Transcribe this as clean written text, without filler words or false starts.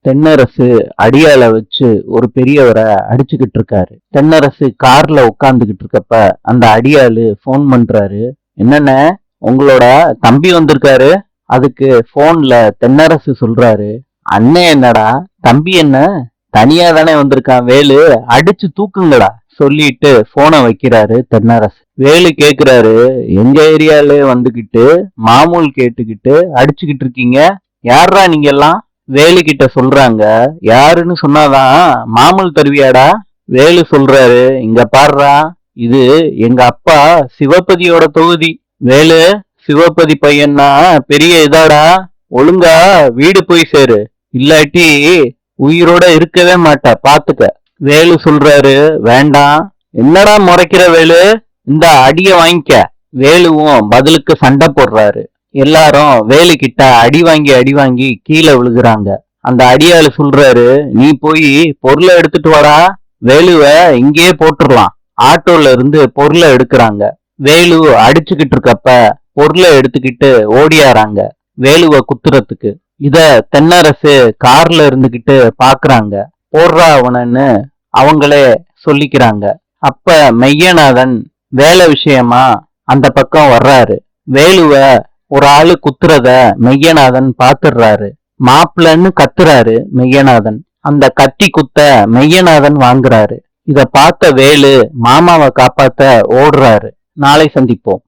தென்னரசு அடியால வச்சு ஒரு பெரியவரை அடிச்சுக்கிட்டு இருக்காரு. தென்னரசு கார்ல உட்கார்ந்துகிட்டு இருக்கப்ப அந்த அடியாளு போன் பண்றாரு. என்னென்ன, உங்களோட தம்பி வந்திருக்காரு. அதுக்கு போன்ல தென்னரசு சொல்றாரு, அண்ணன் என்னடா தம்பி என்ன தனியா தானே வந்திருக்கான், வேலு அடிச்சு தூக்குங்கடா சொல்லிட்டு போனை வைக்கிறாரு தென்னரசு. வேலு கேக்குறாரு, எங்க ஏரியால வந்துகிட்டு மாமூல் கேட்டுக்கிட்டு அடிச்சுக்கிட்டு இருக்கீங்க, யாரா நீங்க எல்லாம்? வேலு கிட்ட சொல்றாங்க, யாருன்னு சொன்னாதான் மாமூல் தருவியாடா? வேலு சொல்றாரு, இங்க பாருடா, இது எங்க அப்பா சிவபதியோட தொகுதி. வேலு, சிவபதி பையன்னா பெரிய இதாடா, ஒழுங்கா வீடு போய் சேரு, இல்லாட்டி உயிரோட இருக்கவே மாட்ட பாத்துக்க. வேலு சொல்றாரு, வேண்டாம். என்னடா முறைக்கிற வேலு, இந்த அடிய வாங்கிக்க. வேலுவும் பதிலுக்கு சண்டை போடுறாரு. எல்லாரும் வேலு கிட்ட அடி வாங்கி கீழே விழுகுறாங்க. அந்த அடியாளு சொல்றாரு, நீ போய் பொருளை எடுத்துட்டு வாடா, வேலுவ இங்கேயே போட்டுடலாம். ஆட்டோல இருந்து பொருளை எடுக்கிறாங்க. வேலு அடிச்சுக்கிட்டு இருக்கப்ப பொருளை எடுத்துக்கிட்டு ஓடியாராங்க வேலுவ குத்துறதுக்கு. இத தென்னரசு கார்ல இருந்துகிட்டு பாக்குறாங்க. போடுறா அவனன்னு அவங்களே சொல்லிக்கிறாங்க. அப்ப மெய்யநாதன் வேலை விஷயமா அந்த பக்கம் வர்றாரு. வேலுவ ஒரு ஆளு குத்துறத மெய்யநாதன் பாத்துடுறாரு. மாப்பிள்ளன்னு கத்துறாரு மெய்யநாதன். அந்த கத்தி குத்த மெய்யநாதன் வாங்குறாரு. இத பார்த்த வேலு மாமாவை காப்பாத்த ஓடுறாரு. நாளை சந்திப்போம்.